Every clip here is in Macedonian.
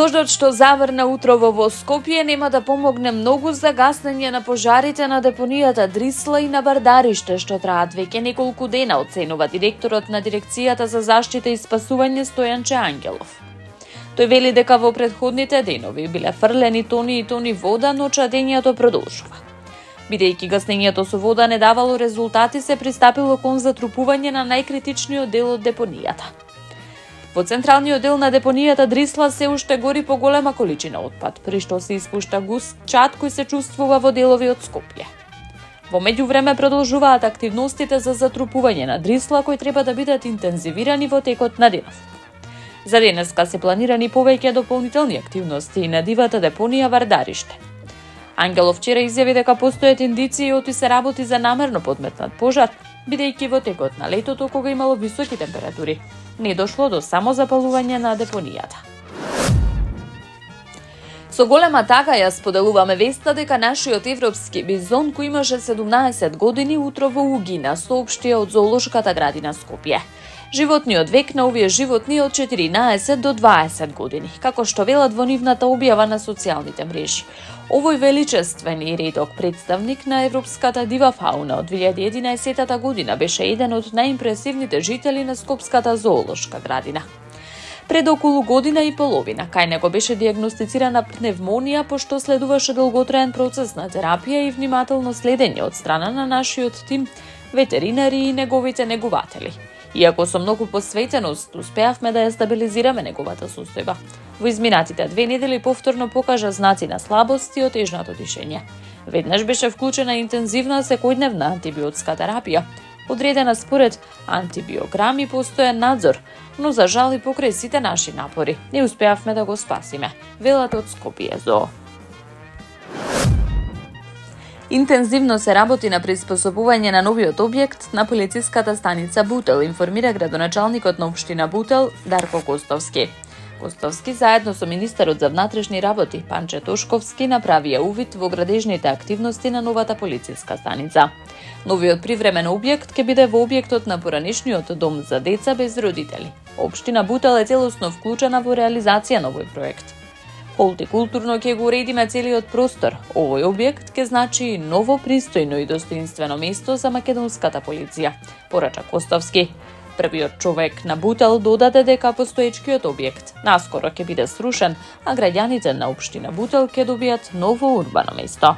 Дождот што заврна утрово во Скопје нема да помогне многу за гаснење на пожарите на депонијата Дрисла и на Вардариште, што траат веќе неколку дена, оценува директорот на Дирекцијата за заштита и спасување Стојанче Ангелов. Тој вели дека во претходните денови биле фрлени тони и тони вода, но чадењето продолжува. Бидејќи гаснењето со вода не давало резултати, се пристапило кон затрупување на најкритичниот дел од депонијата. Во централниот дел на депонијата Дрисла се уште гори поголема количина отпад, при што се испушта густ чад кој се чувствува во делови од Скопје. Во меѓувреме продолжуваат активностите за затрупување на Дрисла, кои треба да бидат интензивирани во текот на денов. За денеска се планирани повеќе дополнителни активности и на дивата депонија Вардариште. Ангелов вчера изјави дека постојат индиции оти се работи за намерно подметнат пожар, бидејќи во текот на летото, кога имало високи температури, не дошло до самозапалување на депонијата. Со голема тага ја споделуваме веста дека нашиот европски бизон, кој имаше 17 години, утрово угина, соопштија од Зоолошката градина Скопје. Животниот век на овие животни е од 14 до 20 години, како што велат во нивната објава на социјалните мрежи. Овој величествен и реток представник на европската дива фауна од 2011 година беше еден од најимпресивните жители на Скопската зоолошка градина. Пред околу година и половина кај него беше диагностицирана пневмонија, пошто следуваше долготраен процес на терапија и внимателно следење од страна на нашиот тим ветеринари и неговите негуватели. Иако со многу посветеност успеавме да ја стабилизираме неговата состојба. Во изминатите 2 недели повторно покажа знаци на слабост и отежнато дишење. Веднаш беше вклучена интензивна секојдневна антибиотска терапија, одредена според антибиограм и постојан надзор, но за жал и покрај сите наши напори не успеавме да го спасиме, велат од Скопје ЗОО. Интензивно се работи на приспособување на новиот објект на полициската станица Бутел, информира градоначалникот на општина Бутел Дарко Костовски. Костовски заедно со министерот за внатрешни работи Панче Тошковски направија увид во градежните активности на новата полициска станица. Новиот привремен објект ќе биде во објектот на поранешниот дом за деца без родители. Општина Бутел е целосно вклучена во реализација на овој проект. Холтикултурно ќе го уредиме целиот простор. Овој објект ќе значи ново, пристојно и достоинствено место за македонската полиција, порача Костовски. Првиот човек на Бутел додаде дека постоечкиот објект наскоро ќе биде срушен, а граѓаните на општина Бутел ќе добијат ново урбано место.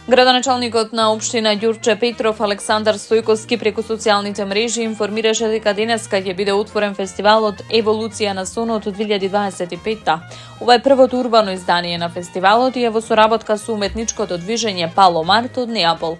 Градоначалникот на општина Ѓурче Петров Александар Стојковски преку социјалните мрежи информираше дека денеска ќе биде отворен фестивалот Еволуција на сонот 2025. Ова е првото урбано издание на фестивалот и е во соработка со уметничкото движење Пало Март од Неапол.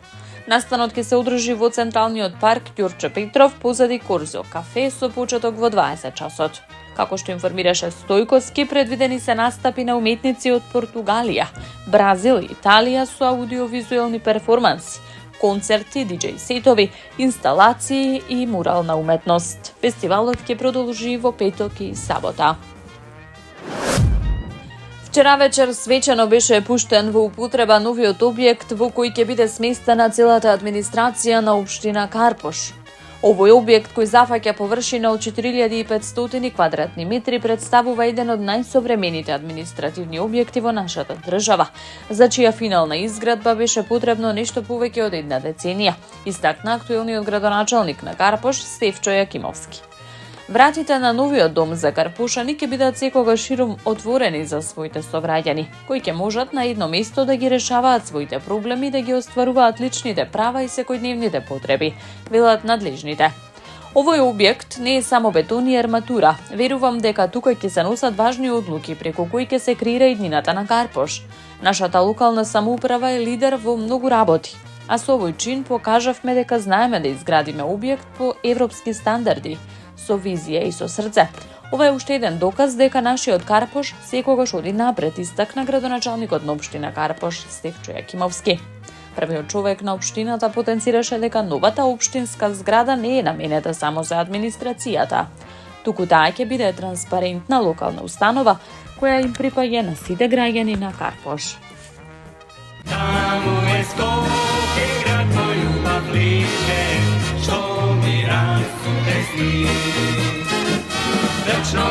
Настанот ќе се одржи во Централниот парк Ѓурче Петров позади Корзо кафе со почеток во 20 часот. Како што информираше Стојковски, предвидени се настапи на уметници од Португалија, Бразил и Италија со аудиовизуелни перформанси, концерти, диџеј сетови, инсталации и мурална уметност. Фестивалот ќе продолжи во петок и сабота. Вчера вечер свечено беше пуштен во употреба новиот објект во кој ќе биде сместена целата администрација на општина Карпош. Овој објект, кој зафаќа површина од 4500 квадратни метри, представува еден од најсовремените административни објекти во нашата држава, за чија финална изградба беше потребно нешто повеќе од една деценија, истакна актуелниот градоначалник на Карпош Стефчо Јакимовски. Вратите на новиот дом за Карпошани ќе бидат секогаш ширум отворени за своите совраѓани, кои ќе можат на едно место да ги решаваат своите проблеми и да ги остваруваат личните права и секојдневните потреби, велат надлежните. Овој објект не е само бетон и арматура. Верувам дека тука ќе се носат важни одлуки преку кои ќе се креира иднината на Карпош. Нашата локална самоуправа е лидер во многу работи, а со овој чин покажавме дека знаеме да изградиме објект по европски стандарди, со визија и со срце. Ова е уште еден доказ дека нашиот Карпош секогаш оди напред, истакна градоначалникот на општина Карпош Стефчо Јакимовски. Првиот човек на општината потенцираше дека новата општинска зграда не е наменета само за администрацијата, туку таа ќе биде транспарентна локална установа која им припаѓа на сите граѓани на Карпош. Таму е Скопје, град мој љубав лише, што ми расте сни. Вечно